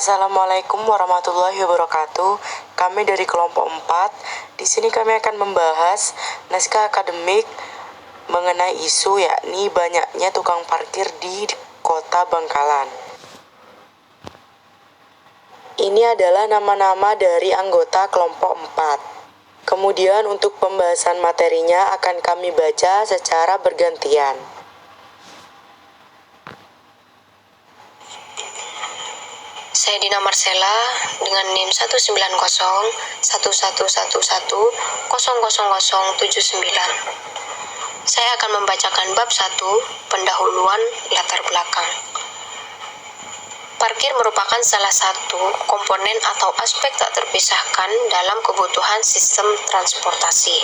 Assalamualaikum warahmatullahi wabarakatuh. Kami dari kelompok 4. Di sini kami akan membahas naskah akademik mengenai isu yakni banyaknya tukang parkir di Kota Bangkalan. Ini adalah nama-nama dari anggota kelompok 4. Kemudian untuk pembahasan materinya akan kami baca secara bergantian. Saya Dina Marcella dengan NIM 1901111000079. Saya akan membacakan bab 1, pendahuluan latar belakang. Parkir merupakan salah satu komponen atau aspek tak terpisahkan dalam kebutuhan sistem transportasi.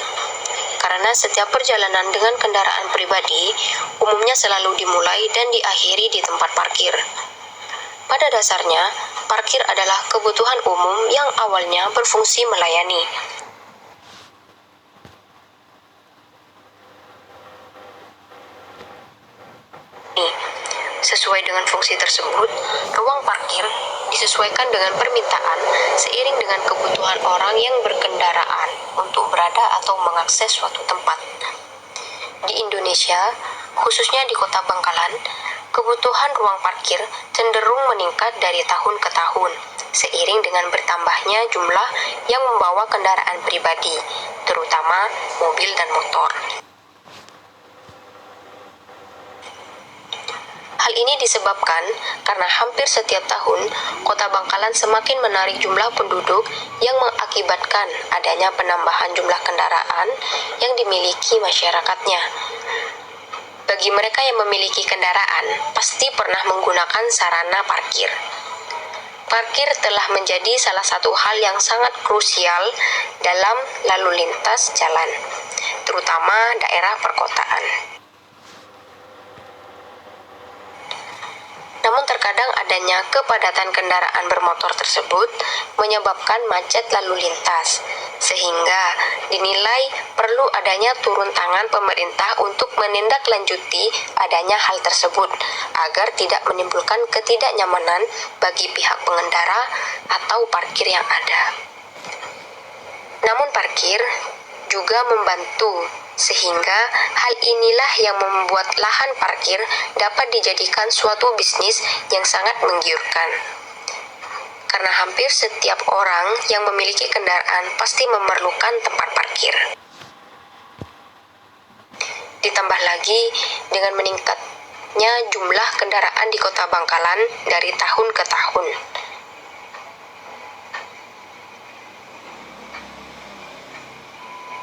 Karena setiap perjalanan dengan kendaraan pribadi umumnya selalu dimulai dan diakhiri di tempat parkir. Pada dasarnya, parkir adalah kebutuhan umum yang awalnya berfungsi melayani. Sesuai dengan fungsi tersebut, ruang parkir disesuaikan dengan permintaan seiring dengan kebutuhan orang yang berkendaraan untuk berada atau mengakses suatu tempat. Di Indonesia, khususnya di Kota Bangkalan, kebutuhan ruang parkir cenderung meningkat dari tahun ke tahun, seiring dengan bertambahnya jumlah yang membawa kendaraan pribadi, terutama mobil dan motor. Hal ini disebabkan karena hampir setiap tahun, Kota Bangkalan semakin menarik jumlah penduduk yang mengakibatkan adanya penambahan jumlah kendaraan yang dimiliki masyarakatnya. Bagi mereka yang memiliki kendaraan, pasti pernah menggunakan sarana parkir. Parkir telah menjadi salah satu hal yang sangat krusial dalam lalu lintas jalan, terutama daerah perkotaan. Namun terkadang adanya kepadatan kendaraan bermotor tersebut menyebabkan macet lalu lintas, sehingga dinilai perlu adanya turun tangan pemerintah untuk menindaklanjuti adanya hal tersebut agar tidak menimbulkan ketidaknyamanan bagi pihak pengendara atau parkir yang ada. Namun parkir juga membantu, sehingga hal inilah yang membuat lahan parkir dapat dijadikan suatu bisnis yang sangat menggiurkan. Karena hampir setiap orang yang memiliki kendaraan pasti memerlukan tempat parkir. Ditambah lagi dengan meningkatnya jumlah kendaraan di Kota Bangkalan dari tahun ke tahun.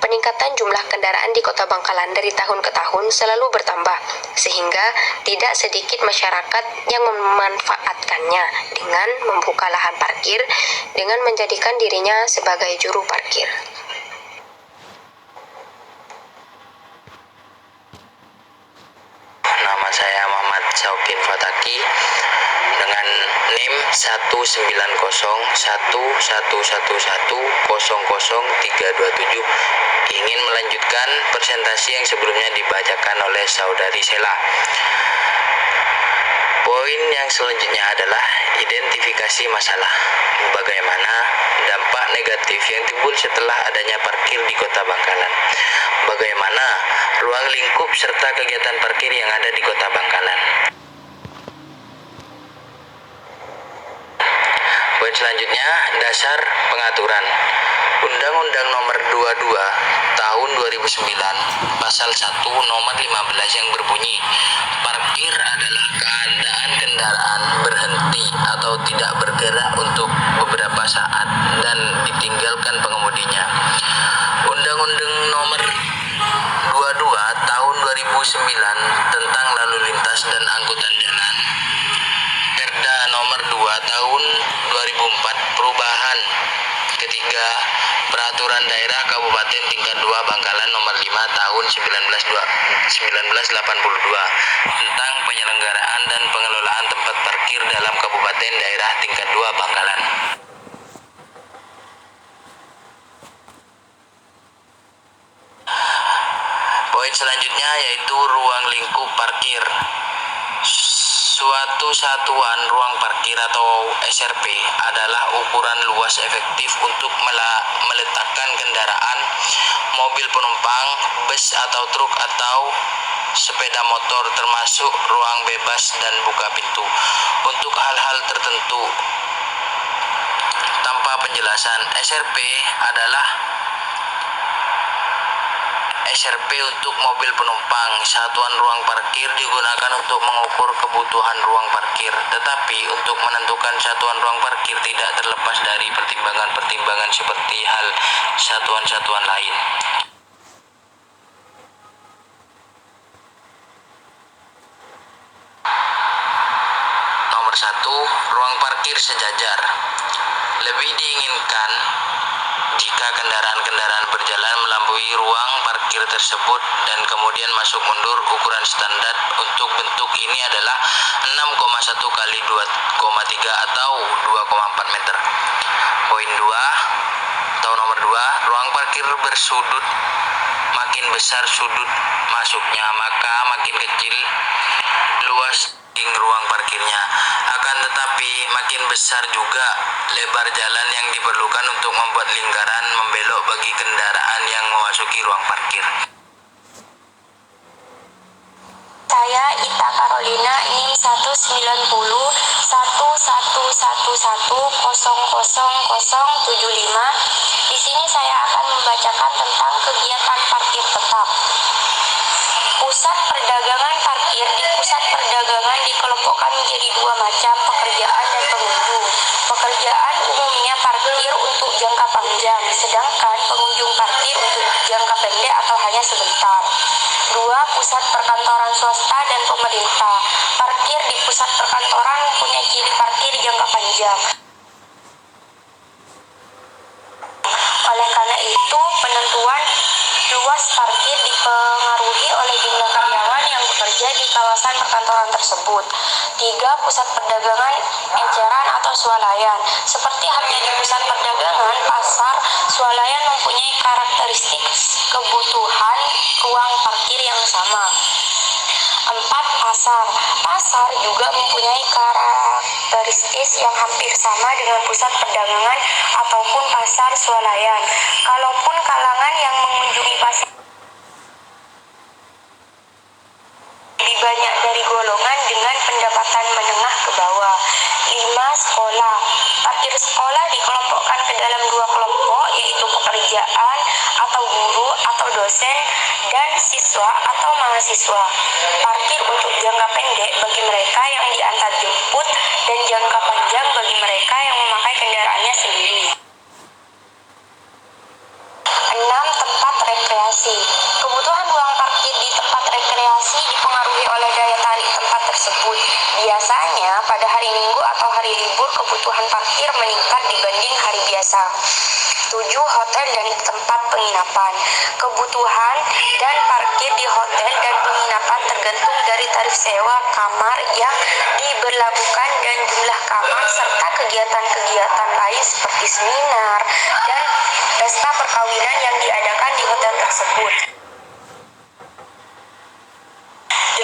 Peningkatan jumlah kendaraan di Kota Bangkalan dari tahun ke tahun selalu bertambah, sehingga tidak sedikit masyarakat yang memanfaatkannya dengan membuka lahan parkir dengan menjadikan dirinya sebagai juru parkir. Nama saya Muhammad Syaukin Fataki dengan NIM 1901111000327, ingin melanjutkan presentasi yang sebelumnya dibacakan oleh saudari Sela. Poin yang selanjutnya adalah identifikasi masalah. Bagaimana dampak negatif yang timbul setelah adanya parkir di Kota Bangkalan. Bagaimana ruang lingkup serta kegiatan parkir yang ada di Kota Bangkalan. Poin selanjutnya, dasar pengaturan. Undang-Undang Nomor 22 Tahun 2009 Pasal 1 Nomor 15 yang berbunyi, parkir adalah keadaan kendaraan berhenti atau tidak bergerak untuk beberapa saat dan ditinggalkan pengemudinya. Undang-Undang Nomor 22 Tahun 2009 tentang lalu lintas dan angkutan jalan, Perda Nomor 2 Tahun 2004 Perubahan Ketiga Peraturan Daerah Kabupaten Tingkat 2 Bangkalan Nomor 5 Tahun 1982 tentang penyelenggaraan dan pengelolaan tempat parkir dalam Kabupaten Daerah Tingkat 2 Bangkalan. Poin selanjutnya yaitu ruang lingkup parkir. Suatu satuan ruang parkir atau SRP adalah ukuran luas efektif untuk meletakkan kendaraan, mobil penumpang, bus atau truk atau sepeda motor termasuk ruang bebas dan buka pintu. Untuk hal-hal tertentu tanpa penjelasan, SRP untuk mobil penumpang. Satuan ruang parkir digunakan untuk mengukur kebutuhan ruang parkir, tetapi untuk menentukan satuan ruang parkir tidak terlepas dari pertimbangan-pertimbangan seperti hal satuan-satuan lain. Nomor 1, ruang parkir sejajar. Lebih diinginkan jika kendaraan-kendaraan berjalan melampaui ruang parkir tersebut dan kemudian masuk mundur. Ukuran standar untuk bentuk ini adalah 6,1 kali 2,3 atau 2,4 meter. Poin 2 atau nomor 2, ruang parkir bersudut. Makin besar sudut masuknya, maka makin kecil luas ruang parkirnya. Akan tetapi makin besar juga lebar jalan yang diperlukan untuk membuat lingkaran membelok bagi kendaraan yang memasuki ruang parkir. Saya Ita Carolina, NIM 1901111000075. Di sini saya akan membacakan tentang kegiatan parkir tetap. Pusat perdagangan parkir. Di pusat perdagangan dikelompokkan menjadi dua macam, pekerjaan dan pengunjung. Pekerjaan umumnya parkir untuk jangka panjang, sedangkan pengunjung parkir untuk jangka pendek atau hanya sebentar. 2. Pusat perkantoran swasta dan pemerintah. Parkir di pusat perkantoran mempunyai ciri parkir jangka panjang. Oleh karena itu, penentuan luas parkir dipengaruhi oleh jumlah karyawan yang bekerja di kawasan perkantoran tersebut. 3. Pusat perdagangan eceran atau swalayan. Seperti halnya di pusat perdagangan, pasar swalayan mempunyai karakteristik kebutuhan ruang parkir yang sama. 4. Pasar. Pasar juga mempunyai karakteristik yang hampir sama dengan pusat perdagangan ataupun pasar swalayan. Kalaupun kalangan yang mengunjungi pasar lebih banyak dari golongan dengan pendapatan menengah ke bawah. 5. Sekolah. Parkir sekolah dikelompokkan ke dalam dua kelompok, yaitu pekerjaan atau guru atau dosen dan siswa atau mahasiswa. Parkir untuk jangka pendek bagi mereka yang diantar jemput dan jangka panjang bagi mereka yang memakai kendaraannya sendiri. 6. Tempat rekreasi. Kebutuhan ruang parkir di tempat rekreasi dipengaruhi oleh daya tarik tempat tersebut. Biasanya pada hari Minggu atau hari libur kebutuhan parkir meningkat dibanding hari biasa. 7. Hotel dan tempat penginapan. Kebutuhan dan parkir di hotel dan penginapan tergantung dari tarif sewa kamar yang diberlakukan dan jumlah kamar serta kegiatan-kegiatan lain seperti seminar dan pesta perkawinan yang diadakan di hotel tersebut.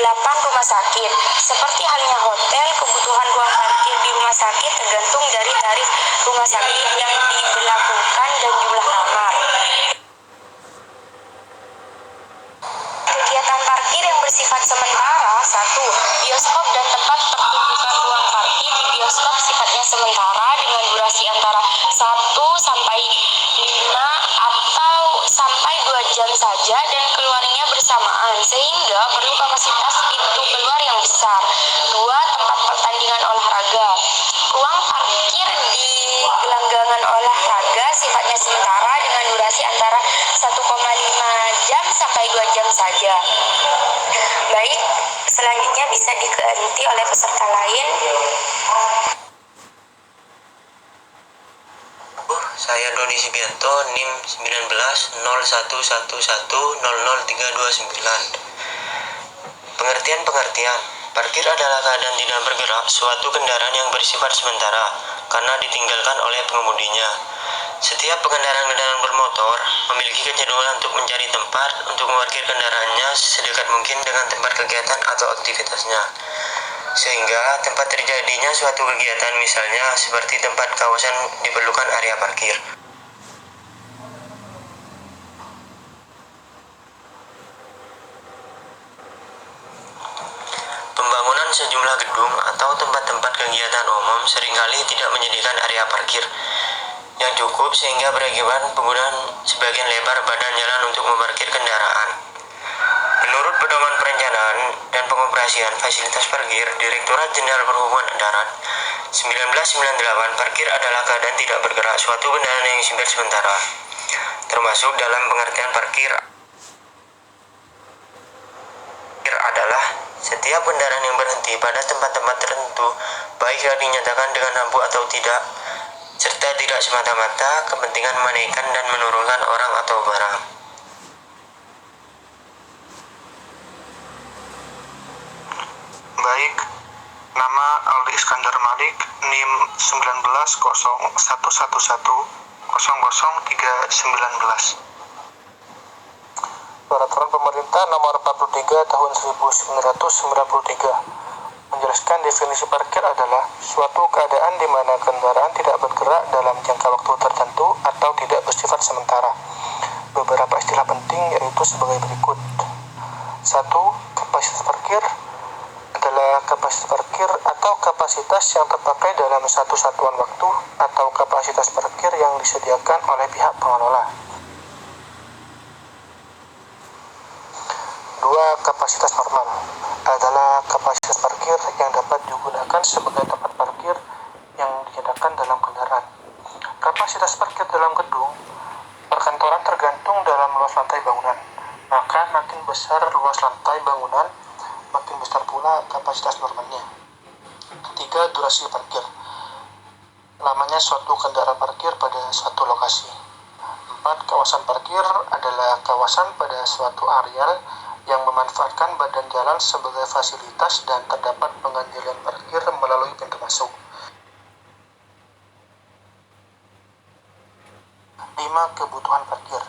8. Rumah sakit. Seperti halnya hotel, kebutuhan ruang parkir di rumah sakit tergantung dari tarif rumah sakit yang diberlakukan dan jumlah kamar. Kegiatan parkir yang bersifat sementara. 1. Bioskop dan tempat pertunjukan ruang parkir. Di bioskop sifatnya sementara dengan durasi antara 1 sampai 5 atau sampai 2 jam saja dan keluarnya bersamaan sehingga perlu kapasitas pintu keluar yang besar. 2. Tempat pertandingan olahraga. Ruang parkir di gelanggangan olahraga sifatnya sementara dengan durasi antara 1,5 jam sampai 2 jam saja. Baik, selanjutnya bisa diganti oleh peserta lain. Saya Doni Sibianto, NIM 190111000329. Pengertian. Parkir adalah keadaan tidak bergerak suatu kendaraan yang bersifat sementara karena ditinggalkan oleh pengemudinya. Setiap kendaraan bermotor memiliki kecenderungan untuk mencari tempat untuk memarkir kendaraannya sedekat mungkin dengan tempat kegiatan atau aktivitasnya. sehingga tempat terjadinya suatu kegiatan misalnya seperti tempat kawasan diperlukan area parkir. Pembangunan sejumlah gedung atau tempat-tempat kegiatan umum seringkali tidak menyediakan area parkir yang cukup sehingga berakibat penggunaan sebagian lebar badan jalan untuk memarkir kendaraan. Menurut Pedoman Perencanaan dan Pengoperasian Fasilitas Parkir Direktorat Jenderal Perhubungan Darat 1998, parkir adalah keadaan tidak bergerak suatu kendaraan yang simpan sementara, termasuk dalam pengertian parkir adalah setiap kendaraan yang berhenti pada tempat-tempat tertentu, baik yang dinyatakan dengan lampu atau tidak, serta tidak semata-mata kepentingan menaikkan dan menurunkan orang atau barang. Baik, nama Aldi Iskandar Malik, NIM 19.0111000319. Peraturan Pemerintah Nomor 43 Tahun 1993 menjelaskan definisi parkir adalah suatu keadaan di mana kendaraan tidak bergerak dalam jangka waktu tertentu atau tidak bersifat sementara. Beberapa istilah penting yaitu sebagai berikut. 1. Kapasitas parkir adalah kapasitas parkir atau kapasitas yang terpakai dalam satu satuan waktu atau kapasitas parkir yang disediakan oleh pihak pengelola. 2. Kapasitas normal adalah kapasitas parkir yang dapat digunakan sebagai tempat parkir yang dinyatakan dalam kendaraan. Kapasitas parkir dalam gedung perkantoran tergantung dalam luas lantai bangunan. Maka makin besar luas lantai bangunan, makin besar pula kapasitas normalnya. 3. Durasi parkir. Lamanya suatu kendaraan parkir pada suatu lokasi. 4. Kawasan parkir adalah kawasan pada suatu areal yang memanfaatkan badan jalan sebagai fasilitas dan terdapat pengendalian parkir melalui pintu masuk. 5. Kebutuhan parkir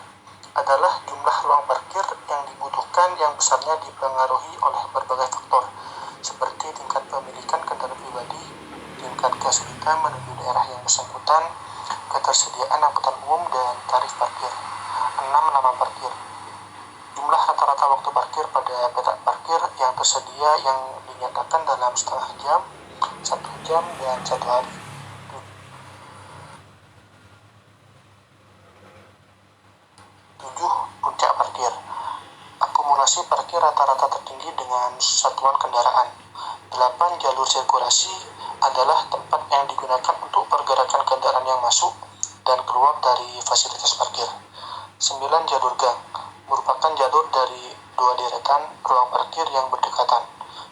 adalah jumlah ruang parkir yang dibutuhkan yang besarnya dipengaruhi oleh berbagai faktor seperti tingkat pemilikan kendaraan pribadi, tingkat kesulitan menuju daerah yang bersangkutan, ketersediaan angkutan umum, dan tarif parkir. 6. Lama parkir. Jumlah rata-rata waktu parkir pada petak parkir yang tersedia yang dinyatakan dalam setengah jam, 1 jam, dan 1 hari. 7. Puncak parkir. Akumulasi parkir rata-rata tertinggi dengan satuan kendaraan. 8. Jalur sirkulasi adalah tempat yang digunakan untuk pergerakan kendaraan yang masuk dan keluar dari fasilitas parkir. 9. Jalur gang merupakan jalur dari dua deretan ruang parkir yang berdekatan.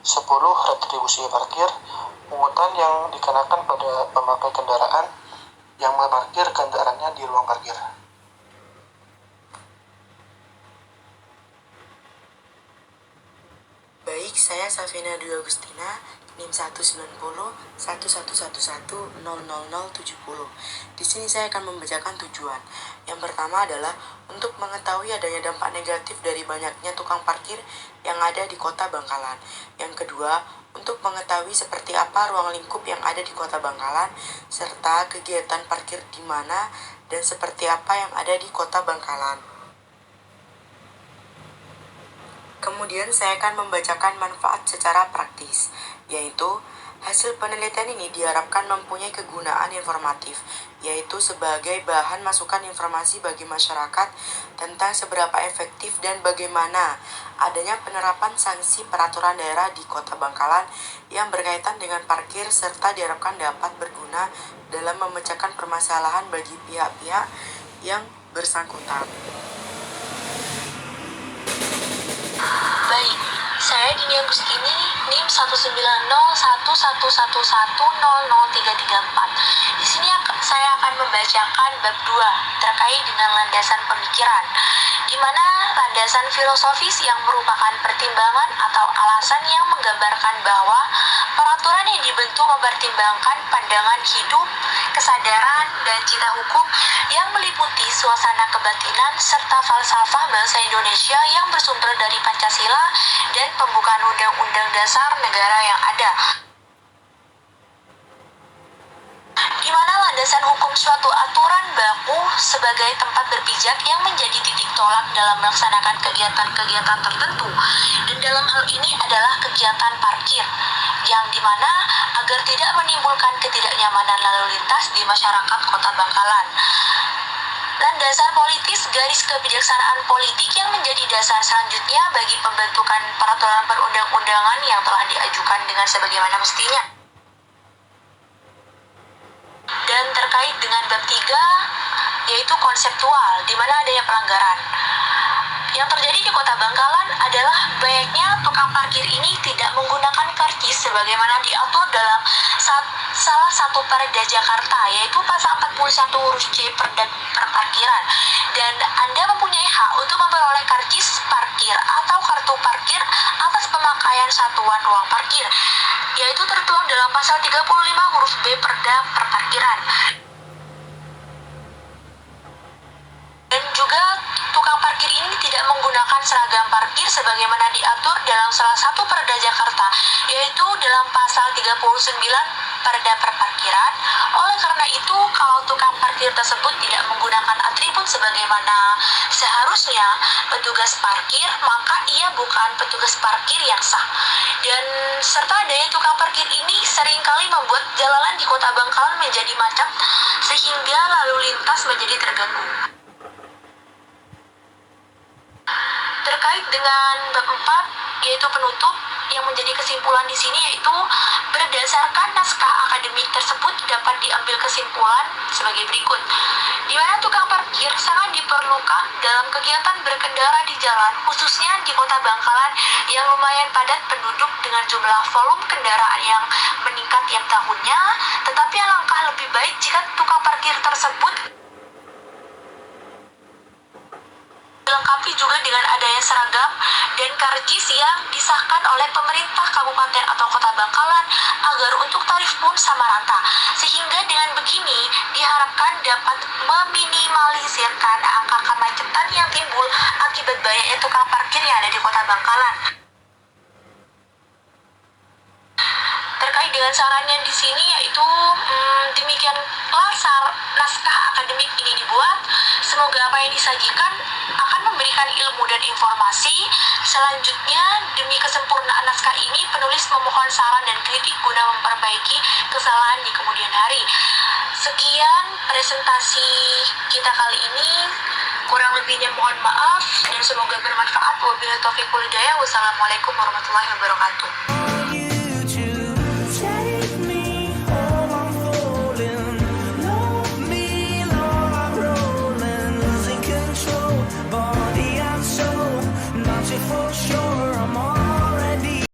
10. Retribusi parkir, pungutan yang dikenakan pada pemakai kendaraan yang memarkir kendaraannya di ruang parkir. Baik, saya Safina Dwi Agustina, NIM 190.1111000070. Di sini saya akan membacakan tujuan. Yang pertama adalah untuk mengetahui adanya dampak negatif dari banyaknya tukang parkir yang ada di Kota Bangkalan. Yang kedua, untuk mengetahui seperti apa ruang lingkup yang ada di Kota Bangkalan, serta kegiatan parkir di mana dan seperti apa yang ada di Kota Bangkalan. Kemudian saya akan membacakan manfaat secara praktis, yaitu hasil penelitian ini diharapkan mempunyai kegunaan informatif, yaitu sebagai bahan masukan informasi bagi masyarakat tentang seberapa efektif dan bagaimana adanya penerapan sanksi peraturan daerah di Kota Bangkalan yang berkaitan dengan parkir, serta diharapkan dapat berguna dalam memecahkan permasalahan bagi pihak-pihak yang bersangkutan. Baik, saya Dini Agustini, NIM 190.1111000334. Di sini saya akan membacakan bab 2 terkait dengan landasan pemikiran, di mana landasan filosofis yang merupakan pertimbangan atau alasan yang menggambarkan bahwa peraturan yang dibentuk mempertimbangkan pandangan hidup, kesadaran, dan dan cita hukum yang meliputi suasana kebatinan serta falsafah bahasa Indonesia yang bersumber dari Pancasila dan pembukaan Undang-Undang Dasar negara yang ada, di mana landasan hukum suatu aturan baku sebagai tempat berpijak yang menjadi titik tolak dalam melaksanakan kegiatan-kegiatan tertentu, dan dalam hal ini adalah kegiatan parkir, yang dimana agar tidak menimbulkan ketidaknyamanan lalu lintas di masyarakat Kota Bangkalan. Landasan politis garis kebijaksanaan politik yang menjadi dasar selanjutnya bagi pembentukan peraturan perundang-undangan yang telah diajukan dengan sebagaimana mestinya. Dan terkait dengan bab 3, yaitu konseptual, di mana adanya pelanggaran. Yang terjadi di Kota Bangkalan adalah banyaknya tukang parkir ini tidak menggunakan karcis sebagaimana diatur dalam salah satu Perda Jakarta, yaitu pasal 41 huruf C Perda Perparkiran. Dan Anda mempunyai hak untuk memperoleh karcis parkir atau kartu parkir atas pemakaian satuan ruang parkir, yaitu tertuang dalam pasal 35 huruf B Perda Perparkiran. Dan juga tukang parkir ini tidak menggunakan seragam parkir sebagaimana diatur dalam salah satu Perda Jakarta, yaitu dalam pasal 39 Perda Perparkiran. Oleh karena itu, kalau tukang parkir tersebut tidak menggunakan atribut sebagaimana seharusnya petugas parkir, maka ia bukan petugas parkir yang sah. Dan serta adanya tukang parkir ini seringkali membuat jalanan di Kota Bangkalan menjadi macet sehingga lalu lintas menjadi terganggu. Terkait dengan bab 4, yaitu penutup, yang menjadi kesimpulan di sini yaitu berdasarkan naskah akademik tersebut dapat diambil kesimpulan sebagai berikut. Di mana tukang parkir sangat diperlukan dalam kegiatan berkendara di jalan, khususnya di Kota Bangkalan yang lumayan padat penduduk dengan jumlah volume kendaraan yang meningkat tiap tahunnya. Tetapi alangkah lebih baik jika tukang parkir tersebut dilengkapi juga dengan adanya seragam dan karcis yang disahkan oleh pemerintah kabupaten atau Kota Bangkalan agar untuk tarif pun sama rata, sehingga dengan begini diharapkan dapat meminimalisirkan angka kemacetan yang timbul akibat banyaknya tukang parkir yang ada di Kota Bangkalan. Terkait dengan sarannya di sini yaitu demikianlah naskah akademik ini dibuat. Semoga apa yang disajikan akan memberikan ilmu dan informasi. Selanjutnya, demi kesempurnaan naskah ini, penulis memohon saran dan kritik guna memperbaiki kesalahan di kemudian hari. Sekian presentasi kita kali ini. Kurang lebihnya mohon maaf dan semoga bermanfaat. Wabillahi taufiq wal hidayah. Wassalamualaikum warahmatullahi wabarakatuh. For sure, I'm on